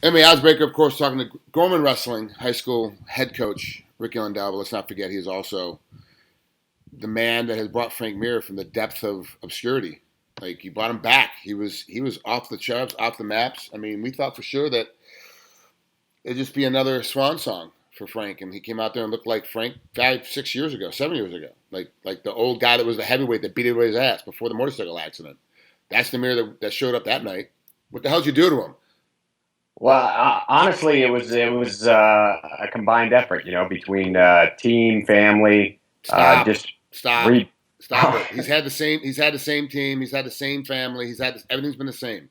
MMAOddsBreaker, of course, talking to Gorman Wrestling high school head coach Ricky Lundell. But let's not forget, he is also the man that has brought Frank Mir from the depth of obscurity. Like, he brought him back. He was off the charts, off the maps. I mean, we thought for sure that it'd just be another swan song for Frank, and he came out there and looked like Frank 5, 6 years ago, 7 years ago, like the old guy that was the heavyweight that beat everybody's ass before the motorcycle accident. That's the Mir that showed up that night. What the hell'd you do to him? Well, honestly, it was a combined effort, between team, family, Stop, just stop, re. stop it. He's had the same. He's had the same team. He's had the same family. Everything's been the same.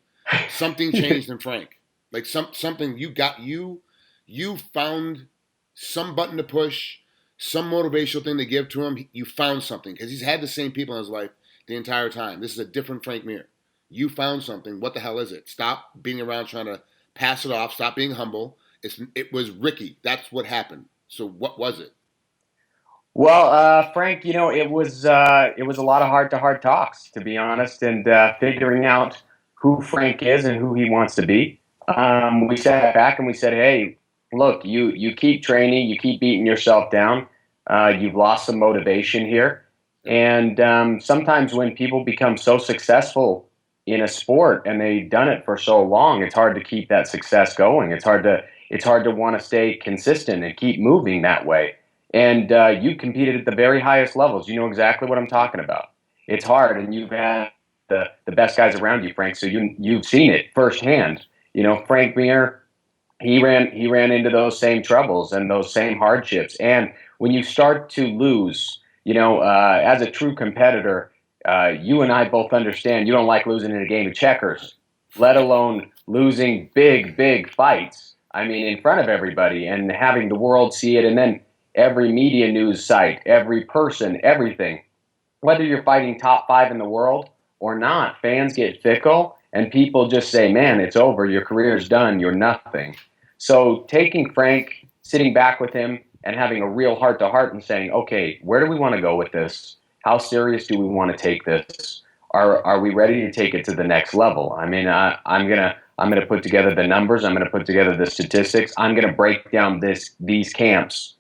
Something changed in Frank. Like something you found some button to push, some motivational thing to give to him. You found something because he's had the same people in his life the entire time. This is a different Frank Mir. You found something. What the hell is it? Stop being around trying to pass it off. Stop being humble. It was Ricky. That's what happened. So what was it? Well, Frank, it was a lot of heart-to-heart talks, to be honest, and figuring out who Frank is and who he wants to be. We sat back and we said, "Hey, look, you keep training, you keep beating yourself down. You've lost some motivation here, and sometimes when people become so successful in a sport and they've done it for so long, it's hard to keep that success going. It's hard to want to stay consistent and keep moving that way." And you competed at the very highest levels. You know exactly what I'm talking about. It's hard, and you've had the best guys around you, Frank. So you've seen it firsthand. Frank Mir, he ran into those same troubles and those same hardships. And when you start to lose, as a true competitor, you and I both understand you don't like losing in a game of checkers, let alone losing big fights. I mean, in front of everybody and having the world see it, and then every media news site, every person, everything. Whether you're fighting top five in the world or not, fans get fickle and people just say, man, it's over. Your career's done. You're nothing. So taking Frank, sitting back with him and having a real heart to heart and saying, okay, where do we want to go with this? How serious do we want to take this? Are we ready to take it to the next level? I mean, I'm gonna put together the numbers. I'm gonna put together the statistics. I'm gonna break down these camps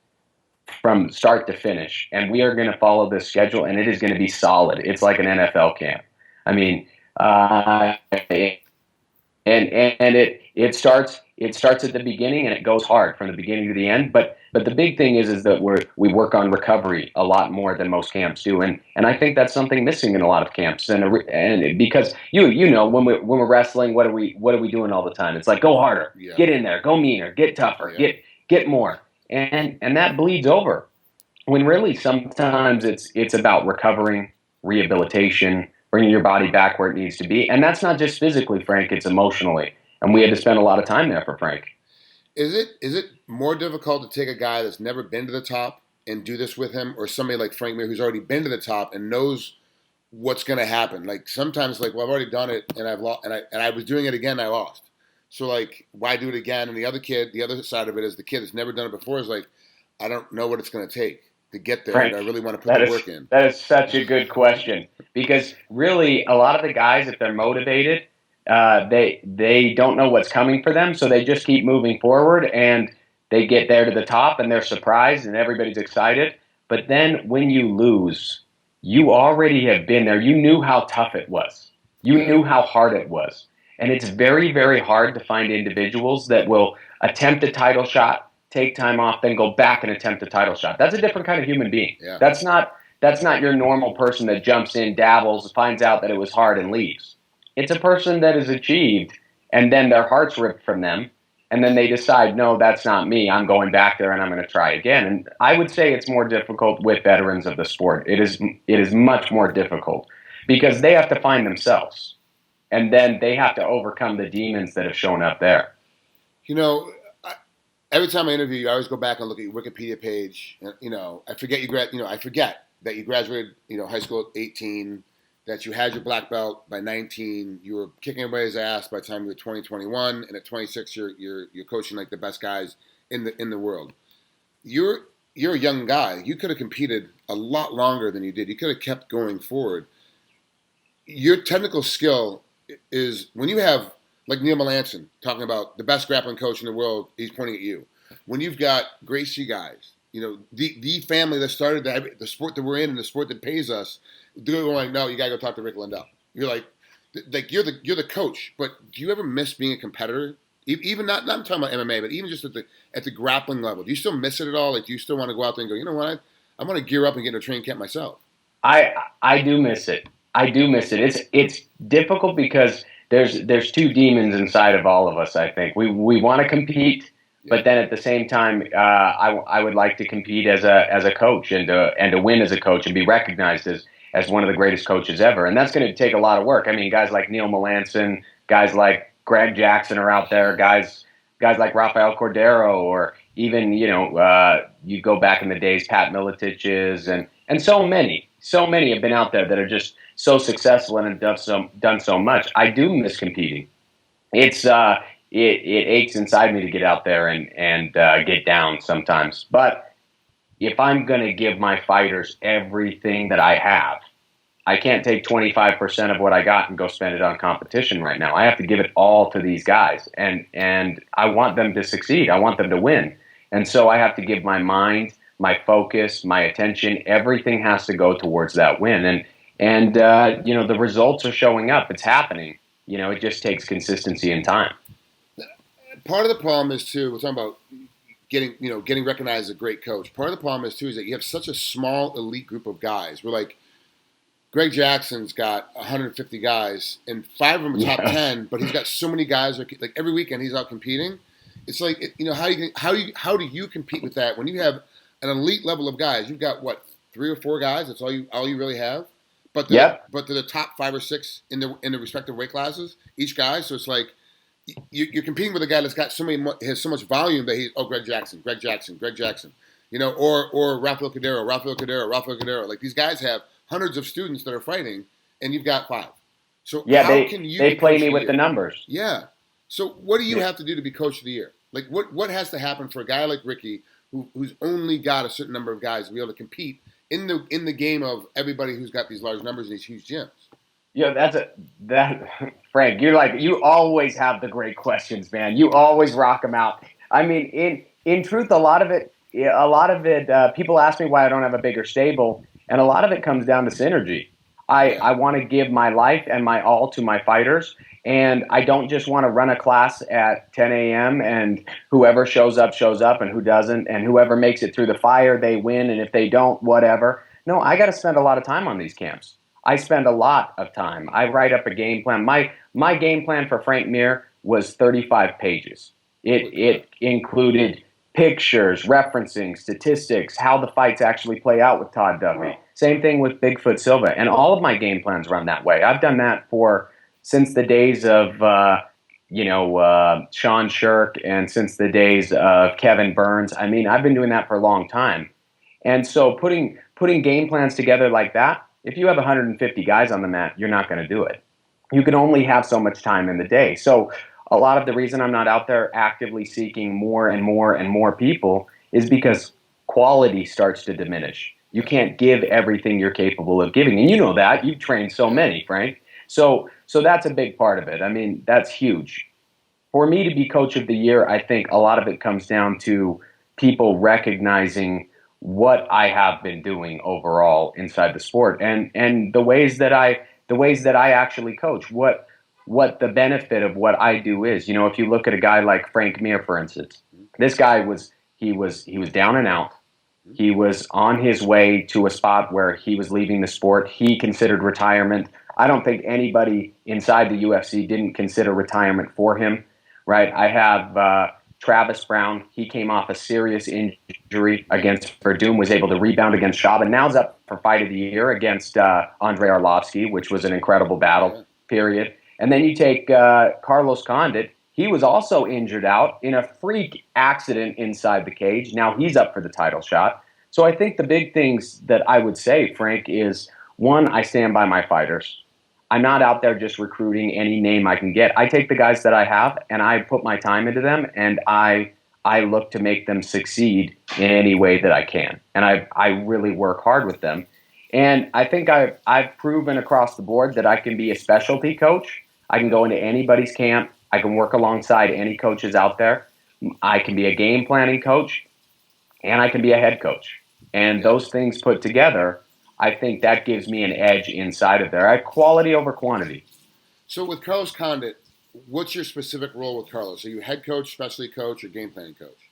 from start to finish, and we are going to follow this schedule, and it is going to be solid. It's like an NFL camp. I mean, and it starts at the beginning and it goes hard from the beginning to the end. But the big thing is that we work on recovery a lot more than most camps do, and I think that's something missing in a lot of camps. And because when we're wrestling, what are we doing all the time? It's like, go harder, Yeah. get in there, go meaner, get tougher, Yeah. get more, and that bleeds over. When really sometimes it's about recovering, rehabilitation, bringing your body back where it needs to be, and that's not just physically, Frank. It's emotionally, and we had to spend a lot of time there for Frank. Is it more difficult to take a guy that's never been to the top and do this with him, or somebody like Frank Mir who's already been to the top and knows what's going to happen? Like sometimes, like, well, I've already done it and I've lost, and I was doing it again, and I lost. So like, why do it again? And the other side of it is the kid that's never done it before is like, I don't know what it's going to take to get there, and Frank, I really want to put that the is work in. that is such a good question because really a lot of the guys, if they're motivated, they don't know what's coming for them, so they just keep moving forward and they get there to the top and they're surprised and everybody's excited. But then when you lose, you already have been there. You knew how tough it was. You Yeah. knew how hard it was. And it's very, very hard to find individuals that will attempt a title shot, take time off, then go back and attempt a title shot. That's a different kind of human being. Yeah. That's not your normal person that jumps in, dabbles, finds out that it was hard and leaves. It's a person that has achieved and then their heart's ripped from them and then they decide, no, that's not me. I'm going back there and I'm going to try again. And I would say it's more difficult with veterans of the sport. It is much more difficult because they have to find themselves and then they have to overcome the demons that have shown up there. You know, every time I interview you, I always go back and look at your Wikipedia page. And, I forget I forget that you graduated, high school at 18, that you had your black belt by 19. You were kicking everybody's ass by the time you were 20, 21, and at 26, you're coaching like the best guys in the world. You're a young guy. You could have competed a lot longer than you did. You could have kept going forward. Your technical skill is when you have like Neil Melanson talking about the best grappling coach in the world, he's pointing at you. When you've got Gracie guys, the family that started the sport that we're in and the sport that pays us, they're going, no, you gotta go talk to Rick Lundell. You're like you're the coach, but do you ever miss being a competitor? Even not I'm talking about MMA, but even just at the grappling level, do you still miss it at all? Like, do you still want to go out there and go, you know what, I want to gear up and get in a training camp myself? I do miss it. I do miss it. It's difficult because there's two demons inside of all of us. I think we want to compete, but then at the same time, I would like to compete as a coach and to win as a coach and be recognized as one of the greatest coaches ever. And that's going to take a lot of work. I mean, guys like Neil Melanson, guys like Greg Jackson are out there, guys like Rafael Cordero, or even you go back in the days, Pat Militich's, and so many have been out there that are just so successful and have done so much. I do miss competing. It aches inside me to get out there and get down sometimes. But if I'm going to give my fighters everything that I have, I can't take 25% of what I got and go spend it on competition right now. I have to give it all to these guys, and I want them to succeed. I want them to win. And so I have to give my mind, my focus, my attention. Everything has to go towards that win. And the results are showing up. It's happening. It just takes consistency and time. Part of the problem is too, we're talking about getting recognized as a great coach. Part of the problem is too is that you have such a small elite group of guys. We're like, Greg Jackson's got 150 guys, and 5 of them are top 10, but he's got so many guys. Like every weekend, he's out competing. It's like, how do you compete with that when you have an elite level of guys? You've got what, 3 or 4 guys? That's all you really have. But they're the top 5 or 6 in the respective weight classes, each guy. So it's like you're competing with a guy that's got has so much volume that he's Greg Jackson, or Rafael Cordero. Like these guys have hundreds of students that are fighting, and you've got 5. So how can you? They play me with the numbers. Yeah. So what do you have to do to be coach of the year? Like what has to happen for a guy like Ricky, who's only got a certain number of guys to be able to compete in the game of everybody who's got these large numbers in these huge gyms? Frank, you always have the great questions, man. You always rock them out. I mean, in truth, a lot of it, people ask me why I don't have a bigger stable, and a lot of it comes down to synergy. I want to give my life and my all to my fighters, and I don't just want to run a class at 10 a.m. and whoever shows up, and who doesn't, and whoever makes it through the fire, they win, and if they don't, whatever. No, I got to spend a lot of time on these camps. I spend a lot of time. I write up a game plan. My game plan for Frank Mir was 35 pages. It included pictures, referencing, statistics, how the fights actually play out with Todd Duffee. Same thing with Bigfoot Silva. And all of my game plans run that way. I've done that since the days of Sean Shirk and since the days of Kevin Burns. I mean, I've been doing that for a long time. And so putting game plans together like that, if you have 150 guys on the mat, you're not going to do it. You can only have so much time in the day. So a lot of the reason I'm not out there actively seeking more and more and more people is because quality starts to diminish. You can't give everything you're capable of giving. And you know that. You've trained so many, Frank. So that's a big part of it. I mean, that's huge. For me to be coach of the year, I think a lot of it comes down to people recognizing what I have been doing overall inside the sport and the ways that I actually coach, what the benefit of what I do is. If you look at a guy like Frank Mir, for instance, this guy was down and out. He was on his way to a spot where he was leaving the sport. He considered retirement. I don't think anybody inside the UFC didn't consider retirement for him, right? I have Travis Brown. He came off a serious injury against Verdum, was able to rebound against Schaub, and now's up for fight of the year against Andrei Arlovsky, which was an incredible battle, period. And then you take Carlos Condit. He was also injured out in a freak accident inside the cage. Now he's up for the title shot. So I think the big things that I would say, Frank, is, one, I stand by my fighters. I'm not out there just recruiting any name I can get. I take the guys that I have and I put my time into them, and I look to make them succeed in any way that I can. And I really work hard with them. And I think I've proven across the board that I can be a specialty coach. I can go into anybody's camp I can work alongside any coaches out there. I can be a game planning coach, and I can be a head coach. And those things put together, I think that gives me an edge inside of there. I have quality over quantity. So with Carlos Condit, what's your specific role with Carlos? Are you head coach, specialty coach, or game planning coach?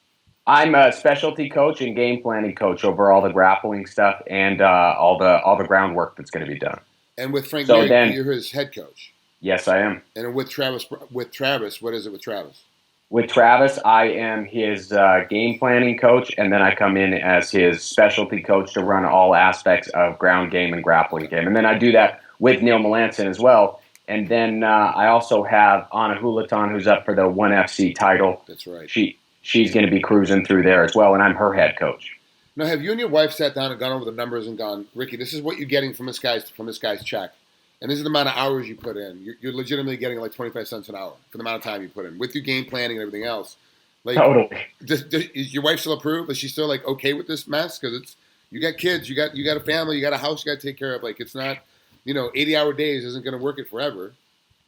I'm a specialty coach and game planning coach over all the grappling stuff and all the groundwork that's going to be done. And with Frank So Mir, then, you're his head coach. yes, I am. And with Travis, what is it with Travis? With Travis, I am his game planning coach, and then I come in as his specialty coach to run all aspects of ground game and grappling game. And then I do that with Neil Melanson as well. And then I also have Anna Hulaton, who's up for the ONE FC title. That's right. She's going to be cruising through there as well, and I'm her head coach. Now, have you and your wife sat down and gone over the numbers and gone, Ricky, this is what you're getting from this guy's check, and this is the amount of hours you put in. You're legitimately getting like 25 cents an hour for the amount of time you put in with your game planning and everything else. Like, totally. Is your wife still approved? Is she still like okay with this mess? Because you got kids, you got a family, you got a house you got to take care of. Like, it's not, 80-hour days isn't going to work it forever.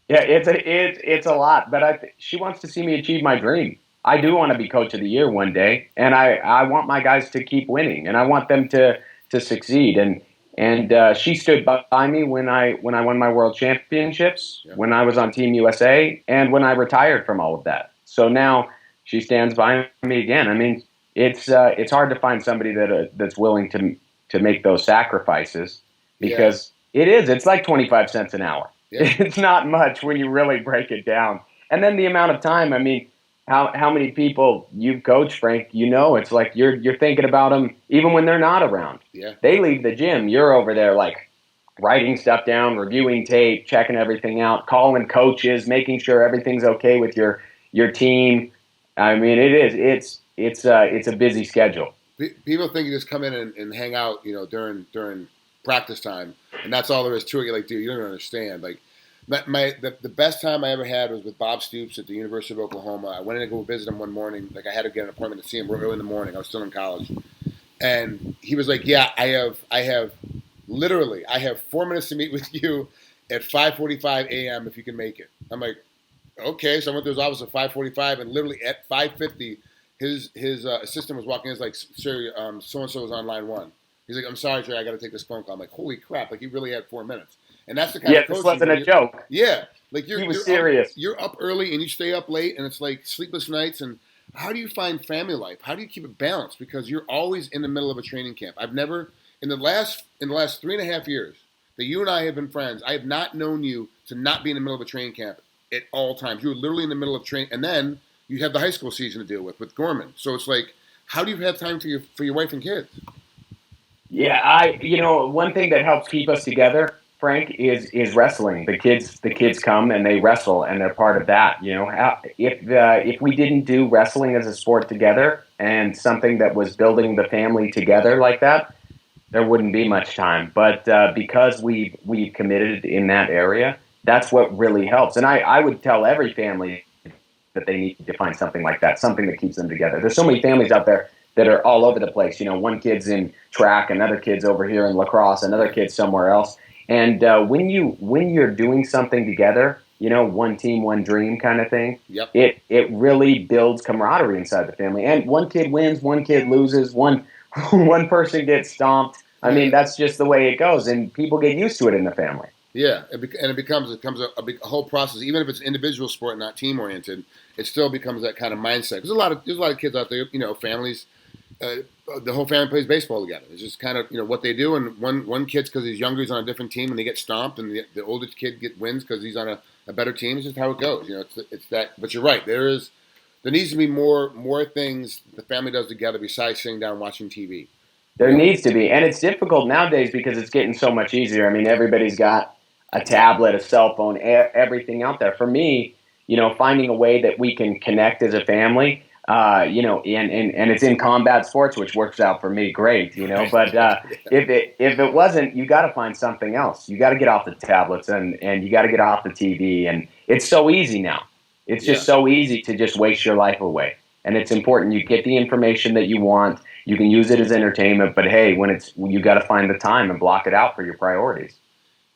Yeah, it's a lot, but she wants to see me achieve my dream. I do want to be coach of the year one day, and I want my guys to keep winning, and I want them to succeed. And she stood by me when I won my world championships, when I was on Team USA, and when I retired from all of that. So now she stands by me again. I mean, it's hard to find somebody that's willing to make those sacrifices, because it's like 25 cents an hour. Yeah. It's not much when you really break it down. And then the amount of time, I mean, how many people you've coached, Frank, it's like you're thinking about them even when they're not around. Yeah. They leave the gym. You're over there like writing stuff down, reviewing tape, checking everything out, calling coaches, making sure everything's okay with your team. I mean, it's a busy schedule. People think you just come in and hang out, during practice time, and that's all there is to it. You're like, dude, you don't even understand. Like, the best time I ever had was with Bob Stoops at the University of Oklahoma. I went in to go visit him one morning. Like, I had to get an appointment to see him early in the morning. I was still in college, and he was like, "Yeah, I have 4 minutes to meet with you at 5:45 a.m. if you can make it." I'm like, "Okay." So I went to his office at 5:45, and literally at 5:50, his assistant was walking in. He's like, "Sir, so and so is on line one." He's like, "I'm sorry, sir, I got to take this phone call." I'm like, "Holy crap!" Like, he really had 4 minutes. And that's the kind of coaching. This wasn't a joke. Yeah, like he was serious. You're up early and you stay up late, and it's like sleepless nights. And how do you find family life? How do you keep it balanced? Because you're always in the middle of a training camp. I've never in the last 3.5 years that you and I have been friends, I have not known you to not be in the middle of a training camp at all times. You're literally in the middle of training, and then you have the high school season to deal with Gorman. So it's like, how do you have time for your wife and kids? Yeah, one thing that helps keep us together, Frank, is wrestling. The kids come and they wrestle, and they're part of that. If we didn't do wrestling as a sport together and something that was building the family together like that, there wouldn't be much time. But because we've committed in that area, that's what really helps. And I would tell every family that they need to find something like that, something that keeps them together. There's so many families out there that are all over the place. One kid's in track, another kid's over here in lacrosse, another kid's somewhere else. And when you're doing something together, one team, one dream kind of thing, yep. it really builds camaraderie inside the family. And one kid wins, one kid loses, one person gets stomped. I mean, that's just the way it goes, and people get used to it in the family. Yeah, and it becomes a whole process. Even if it's individual sport, not team oriented, it still becomes that kind of mindset. Because there's a lot of kids out there, families. The whole family plays baseball together. It's just kind of what they do. And one kid's because he's younger, he's on a different team, and they get stomped. And the oldest kid wins because he's on a better team. It's just how it goes. It's that. But you're right. There needs to be more things the family does together besides sitting down watching TV. There needs to be, and it's difficult nowadays because it's getting so much easier. I mean, everybody's got a tablet, a cell phone, everything out there. For me, finding a way that we can connect as a family. And it's in combat sports, which works out for me great, But if it wasn't, you got to find something else. You got to get off the tablets and you got to get off the TV. And it's so easy now. It's just so easy to just waste your life away. And it's important you get the information that you want. You can use it as entertainment, but hey, you got to find the time and block it out for your priorities.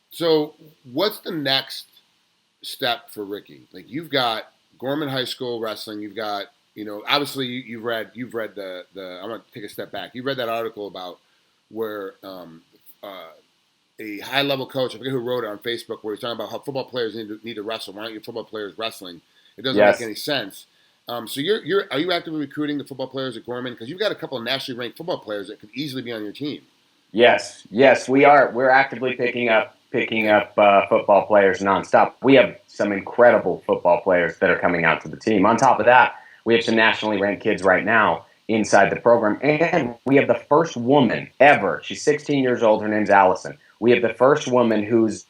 So, what's the next step for Ricky? Like, you've got Gorman High School wrestling. You've got, obviously you've read the. I'm gonna take a step back. You read that article about where a high level coach, I forget who wrote it on Facebook, where he's talking about how football players need to wrestle. Why aren't your football players wrestling? It doesn't make any sense. So are you actively recruiting the football players at Gorman? Because you've got a couple of nationally ranked football players that could easily be on your team. Yes, we are. We're actively picking up football players nonstop. We have some incredible football players that are coming out to the team. On top of that, we have some nationally ranked kids right now inside the program, and we have the first woman ever. She's 16 years old. Her name's Allison. We have the first woman who's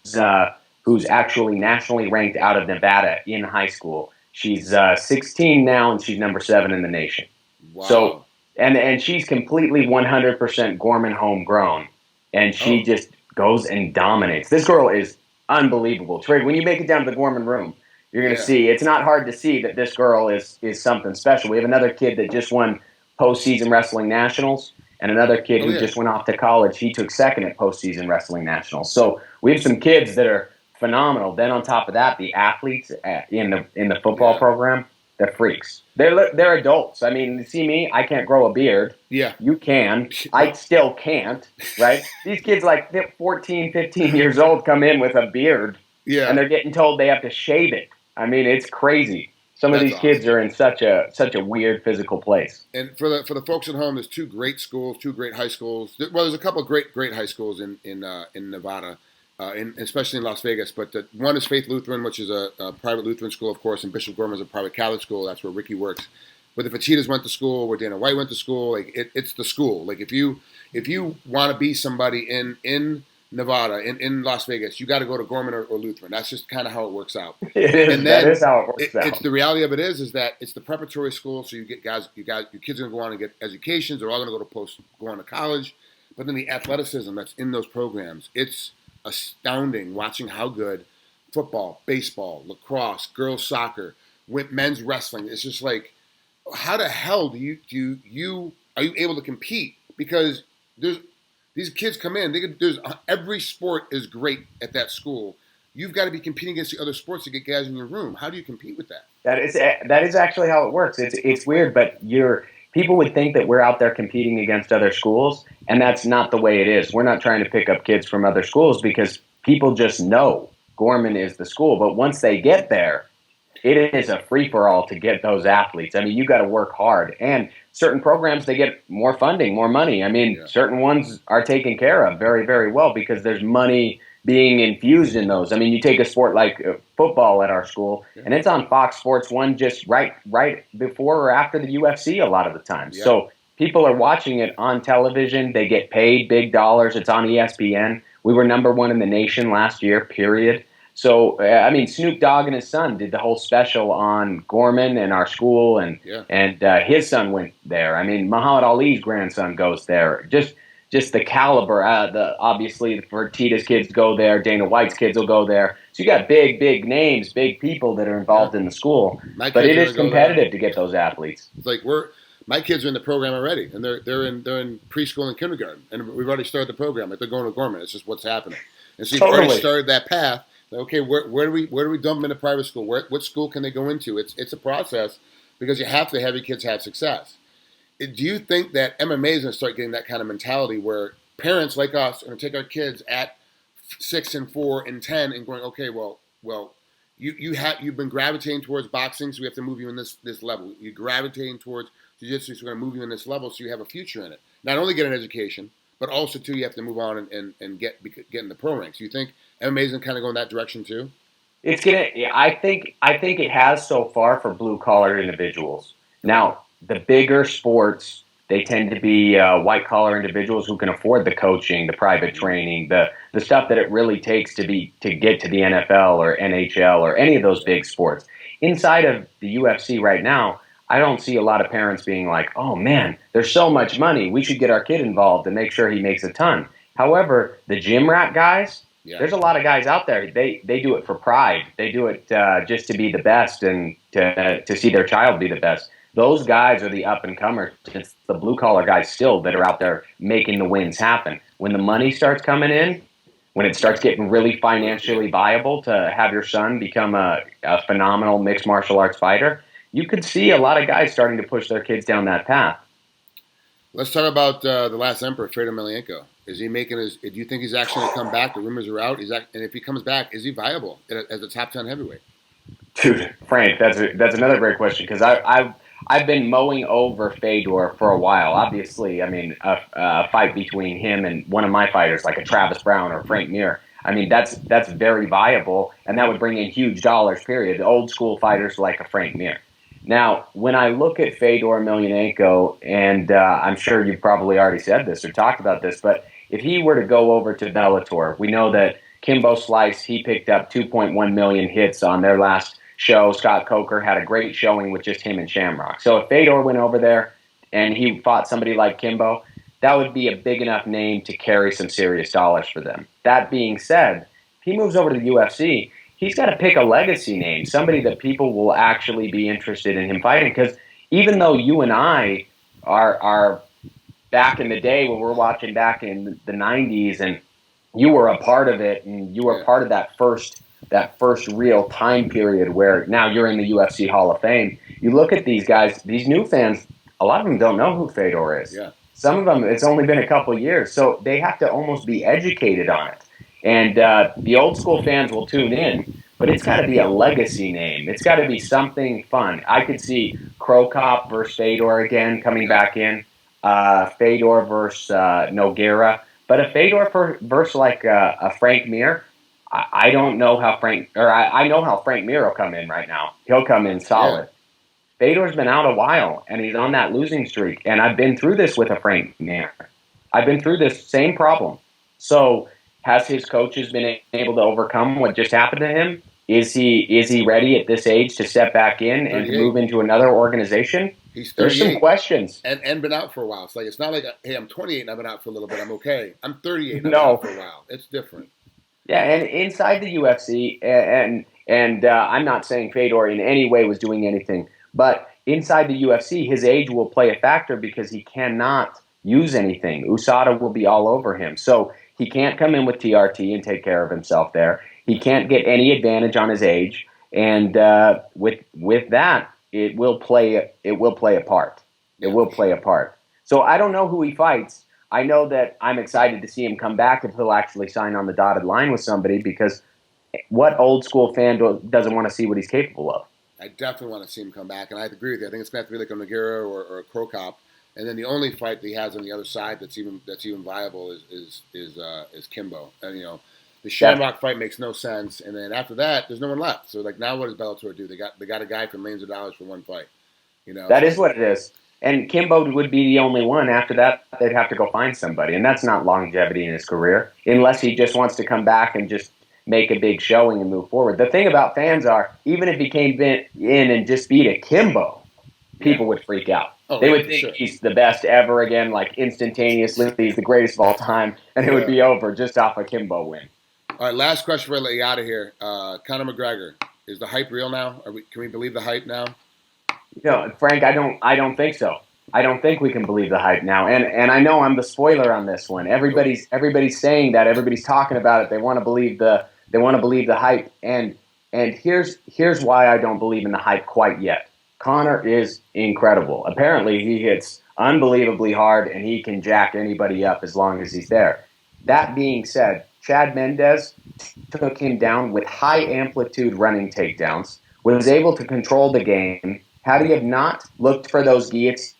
actually nationally ranked out of Nevada in high school. She's 16 now, and she's number 7 in the nation. Wow. So, and she's completely 100% Gorman homegrown, and she just goes and dominates. This girl is unbelievable. Trigg, when you make it down to the Gorman room, you're going to see, it's not hard to see that this girl is something special. We have another kid that just won postseason wrestling nationals, and another kid who just went off to college. He took second at postseason wrestling nationals. So we have some kids that are phenomenal. Then on top of that, the athletes in the football program, they're freaks. They're adults. I mean, you see me, I can't grow a beard. Yeah. You can. I still can't, right? These kids like 14, 15 years old come in with a beard, and they're getting told they have to shave it. I mean, it's crazy. Some of these kids are in such a weird physical place. And for the folks at home, there's two great schools, two great high schools. Well, there's a couple of great high schools in Nevada, especially in Las Vegas. But one is Faith Lutheran, which is a private Lutheran school, of course, and Bishop Gorman is a private Catholic school. That's where Ricky works. Where the Fajitas went to school, where Dana White went to school, like it's the school. Like if you want to be somebody in Nevada, in Las Vegas, you got to go to Gorman or Lutheran. That's just kind of how it works out. That is how it works out. It's the reality of it is that it's the preparatory school, so you get your kids are going to go on and get educations. They're all going to go on to college. But then the athleticism that's in those programs, it's astounding watching how good football, baseball, lacrosse, girls soccer, men's wrestling. It's just like, how the hell are you able to compete? Because these kids come in. Every sport is great at that school. You've got to be competing against the other sports to get guys in your room. How do you compete with that? That is actually how it works. It's weird, but people would think that we're out there competing against other schools, and that's not the way it is. We're not trying to pick up kids from other schools because people just know Gorman is the school. But once they get there, it is a free-for-all to get those athletes. I mean, you got to work hard. And certain programs, they get more funding, more money. I mean, certain ones are taken care of very, very well because there's money being infused in those. I mean, you take a sport like football at our school, and it's on Fox Sports 1 just right before or after the UFC a lot of the time. Yeah. So people are watching it on television. They get paid big dollars. It's on ESPN. We were number 1 in the nation last year, period. So, I mean, Snoop Dogg and his son did the whole special on Gorman and our school, and his son went there. I mean, Muhammad Ali's grandson goes there. Just the caliber. Obviously, the Fertitta's kids go there. Dana White's kids will go there. So you got big names, big people that are involved in the school. But it is competitive to get those athletes. It's like my kids are in the program already, and they're in preschool and kindergarten, and we've already started the program. Like they're going to Gorman. It's just what's happening. And so you've already started that path. Okay, where do we dump them into private school? What school can they go into? It's a process because you have to have your kids have success. Do you think that MMA is going to start getting that kind of mentality where parents like us are going to take our kids at 6 and 4 and 10 and going, okay, well, you've been gravitating towards boxing, so we have to move you in this level. You're gravitating towards jiu-jitsu, so we're going to move you in this level so you have a future in it. Not only get an education, but also too you have to move on and get in the pro ranks. You think MMA is going to kind of go in that direction too? I think it has so far for blue collar individuals. Now, the bigger sports, they tend to be white collar individuals who can afford the coaching, the private training, the stuff that it really takes to get to the NFL or NHL or any of those big sports. Inside of the UFC right now, I don't see a lot of parents being like, oh man, there's so much money. We should get our kid involved and make sure he makes a ton. However, the gym rat guys, there's a lot of guys out there. They do it for pride. They do it just to be the best and to see their child be the best. Those guys are the up-and-comers. It's the blue-collar guys still that are out there making the wins happen. When the money starts coming in, when it starts getting really financially viable to have your son become a phenomenal mixed martial arts fighter, you could see a lot of guys starting to push their kids down that path. Let's talk about the last emperor, Traitor Malenko. Is he making his? Do you think he's actually going to come back? The rumors are out. And if he comes back, is he viable as a top 10 heavyweight? Dude, Frank, that's another great question, because I've been mowing over Fedor for a while. Obviously, I mean, a fight between him and one of my fighters, like a Travis Brown or Frank Mir, I mean, that's very viable, and that would bring in huge dollars, period. Old school fighters like a Frank Mir. Now, when I look at Fedor Emelianenko, and I'm sure you've probably already said this or talked about this, but if he were to go over to Bellator, we know that Kimbo Slice, he picked up 2.1 million hits on their last show. Scott Coker had a great showing with just him and Shamrock. So if Fedor went over there and he fought somebody like Kimbo, that would be a big enough name to carry some serious dollars for them. That being said, if he moves over to the UFC, he's got to pick a legacy name, somebody that people will actually be interested in him fighting. Because even though you and I are back in the day when we're watching back in the 90s, and you were a part of it, and you were part of that first real time period where now you're in the UFC Hall of Fame. You look at these guys, these new fans, a lot of them don't know who Fedor is. Yeah. Some of them, it's only been a couple years, so they have to almost be educated on it. And the old school fans will tune in, but it's got to be a legacy name. It's got to be something fun. I could see Crow Cop versus Fedor again coming back in, Fedor versus Nogueira. But a Fedor versus like a Frank Mir, I don't know how I know how Frank Mir will come in right now. He'll come in solid. Yeah. Fedor's been out a while, and he's on that losing streak. And I've been through this with a Frank Mir. I've been through this same problem. So has his coaches been able to overcome what just happened to him? Is he ready at this age to step back in and to move into another organization? He's 38. There's some questions. And been out for a while. It's not like, hey, I'm 28 and I've been out for a little bit. I'm okay. I'm 38 and I've been out for a while. It's different. Yeah, and inside the UFC, and I'm not saying Fedor in any way was doing anything, but inside the UFC, his age will play a factor because he cannot use anything. USADA will be all over him. So he can't come in with TRT and take care of himself there. He can't get any advantage on his age. And with that, it will play a part. It will play a part. So I don't know who he fights. I know that I'm excited to see him come back if he'll actually sign on the dotted line with somebody, because what old school fan doesn't want to see what he's capable of? I definitely want to see him come back, and I agree with you. I think it's going to have to be like a Nogueira or a Crow Cop, and then the only fight that he has on the other side that's even viable is Kimbo. And the Shamrock fight makes no sense, and then after that, there's no one left. So like now, what does Bellator do? They got a guy for millions of dollars for one fight. That is what it is. And Kimbo would be the only one. After that, they'd have to go find somebody. And that's not longevity in his career, unless he just wants to come back and just make a big showing and move forward. The thing about fans are, even if he came in and just beat a Kimbo, people would freak out. They would think he's the best ever again, like instantaneously. He's the greatest of all time. And it would be over just off a Kimbo win. All right, last question before I let you out of here. Conor McGregor, is the hype real now? Can we believe the hype now? Frank, I don't think so. I don't think we can believe the hype now. And I know I'm the spoiler on this one. Everybody's saying that. Everybody's talking about it. They want to believe the hype. And here's why I don't believe in the hype quite yet. Conor is incredible. Apparently he hits unbelievably hard, and he can jack anybody up as long as he's there. That being said, Chad Mendes took him down with high amplitude running takedowns, was able to control the game. Had he have not looked for those guillotines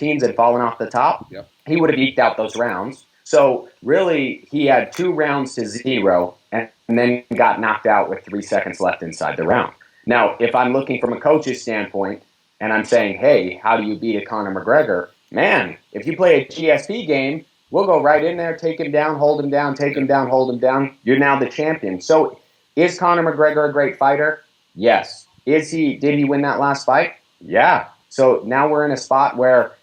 and fallen off the top, he would have eked out those rounds. So really, he had 2 rounds to 0 and then got knocked out with 3 seconds left inside the round. Now, if I'm looking from a coach's standpoint and I'm saying, hey, how do you beat a Conor McGregor? Man, if you play a GSP game, we'll go right in there, take him down, hold him down, take him down, hold him down. You're now the champion. So is Conor McGregor a great fighter? Yes. Did he win that last fight? Yeah. So now we're in a spot where,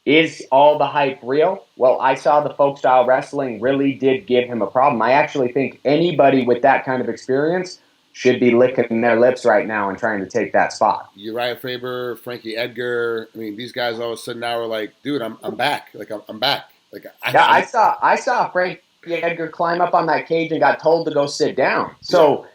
is all the hype real? Well, I saw the folk style wrestling really did give him a problem. I actually think anybody with that kind of experience should be licking their lips right now and trying to take that spot. Uriah Faber, Frankie Edgar. I mean, these guys all of a sudden now are like, dude, I'm back. Like I'm back. Like I saw Edgar climb up on that cage and got told to go sit down. So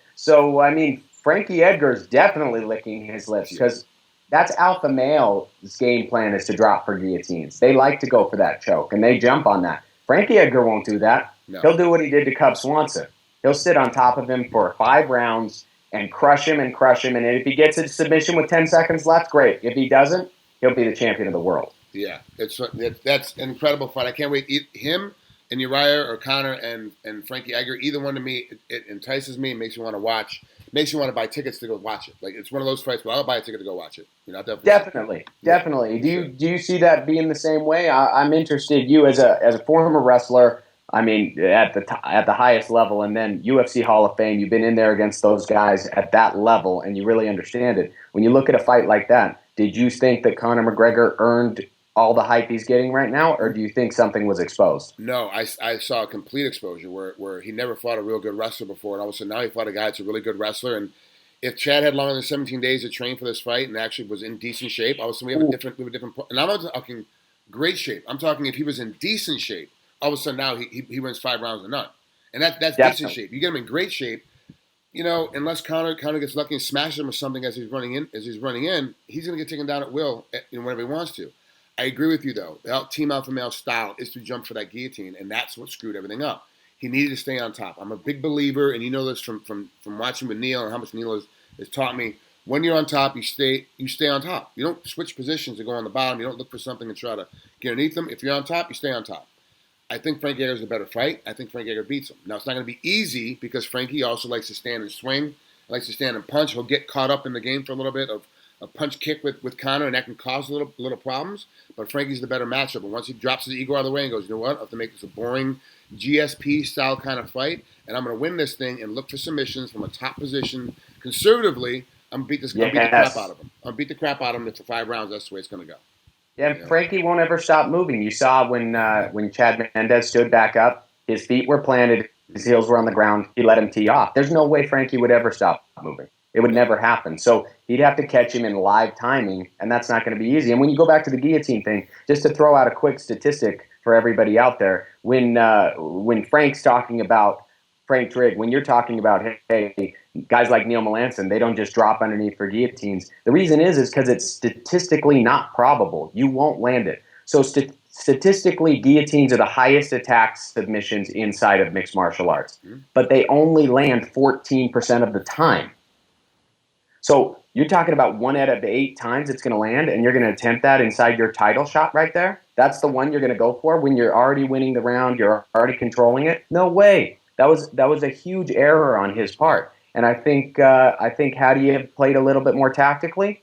I mean, Frankie Edgar's definitely licking his lips because that's alpha male's game plan is to drop for guillotines. They like to go for that choke, and they jump on that. Frankie Edgar won't do that. No. He'll do what he did to Cub Swanson. He'll sit on top of him for 5 rounds and crush him. And if he gets a submission with 10 seconds left, great. If he doesn't, he'll be the champion of the world. Yeah, that's an incredible fight. I can't wait. Him and Uriah or Conor and Frankie Edgar, either one to me, it entices me and makes me want to watch. Makes you want to buy tickets to go watch it. Like, it's one of those fights where I'll buy a ticket to go watch it. You know, definitely. Do you see that being the same way? I'm interested. You as a former wrestler, I mean, at the highest level, and then UFC Hall of Fame, you've been in there against those guys at that level, and you really understand it. When you look at a fight like that, did you think that Conor McGregor earned all the hype he's getting right now, or do you think something was exposed? No, I saw a complete exposure where he never fought a real good wrestler before, and all of a sudden now he fought a guy that's a really good wrestler. And if Chad had longer than 17 days to train for this fight and actually was in decent shape, all of a sudden we have a different. And I'm not talking great shape. I'm talking if he was in decent shape, all of a sudden now he wins 5 rounds to none, and that's decent shape. You get him in great shape. You know, unless Conor gets lucky and smashes him or something as he's running in, he's going to get taken down at will whenever he wants to. I agree with you, though. The Team Alpha Male style is to jump for that guillotine, and that's what screwed everything up. He needed to stay on top. I'm a big believer, and you know this from watching with Neil and how much Neil has taught me. When you're on top, you stay on top. You don't switch positions to go on the bottom. You don't look for something and try to get underneath them. If you're on top, you stay on top. I think Frank Edgar's a better fight. I think Frank Edgar beats him. Now, it's not going to be easy because Frankie also likes to stand and swing, likes to stand and punch. He'll get caught up in the game for a little bit of a punch kick with Conor, and that can cause little problems. But Frankie's the better matchup. And once he drops his ego out of the way and goes, you know what, I have to make this a boring GSP-style kind of fight, and I'm going to win this thing and look for submissions from a top position. Conservatively, I'm going to beat the crap out of him. I'm going to beat the crap out of him for 5 rounds. That's the way it's going to go. Yeah, Frankie won't ever stop moving. You saw when Chad Mendes stood back up, his feet were planted, his heels were on the ground, he let him tee off. There's no way Frankie would ever stop moving. It would never happen. So he'd have to catch him in live timing, and that's not going to be easy. And when you go back to the guillotine thing, just to throw out a quick statistic for everybody out there, when Frank's talking about Frank Trigg, when you're talking about, hey, guys like Neil Melanson, they don't just drop underneath for guillotines. The reason is because it's statistically not probable. You won't land it. So statistically, guillotines are the highest attack submissions inside of mixed martial arts, but they only land 14% of the time. So you're talking about 1 out of 8 times it's going to land, and you're going to attempt that inside your title shot right there? That's the one you're going to go for when you're already winning the round, you're already controlling it? No way. That was a huge error on his part. And I think had he have played a little bit more tactically,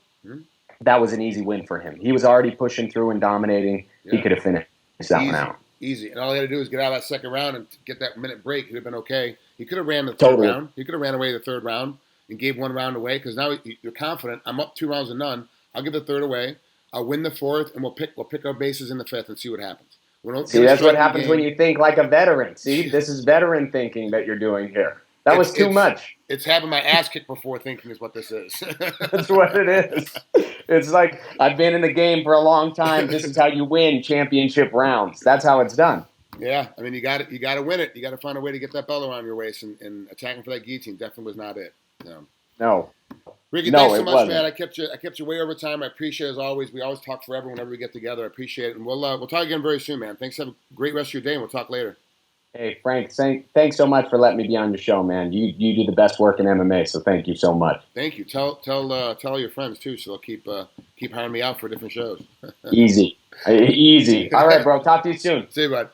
that was an easy win for him. He was already pushing through and dominating. Yeah. He could have finished that one out. Easy. And all he had to do was get out of that second round and get that minute break. He'd have been okay. He could have ran the third round. He could have ran away the third round and gave 1 round away because now you're confident. I'm up 2 rounds to none. I'll give the third away. I'll win the fourth, and we'll pick our bases in the fifth and see what happens. See, that's what happens when you think like a veteran. See, this is veteran thinking that you're doing here. That was too much. It's having my ass kicked before thinking is what this is. That's what it is. It's like, I've been in the game for a long time. This is how you win championship rounds. That's how it's done. Yeah, I mean, you got to win it. You got to find a way to get that belt around your waist, and attacking for that guillotine definitely was not it. No. Ricky, thanks so much, man. I kept you way over time. I appreciate it as always. We always talk forever whenever we get together. I appreciate it, and we'll talk again very soon, man. Thanks. Have a great rest of your day, and we'll talk later. Hey, Frank, thanks so much for letting me be on your show, man. You do the best work in MMA, so thank you so much. Thank you. Tell all your friends, too, so they'll keep hiring me out for different shows. Easy. All right, bro. Talk to you soon. See you, bud.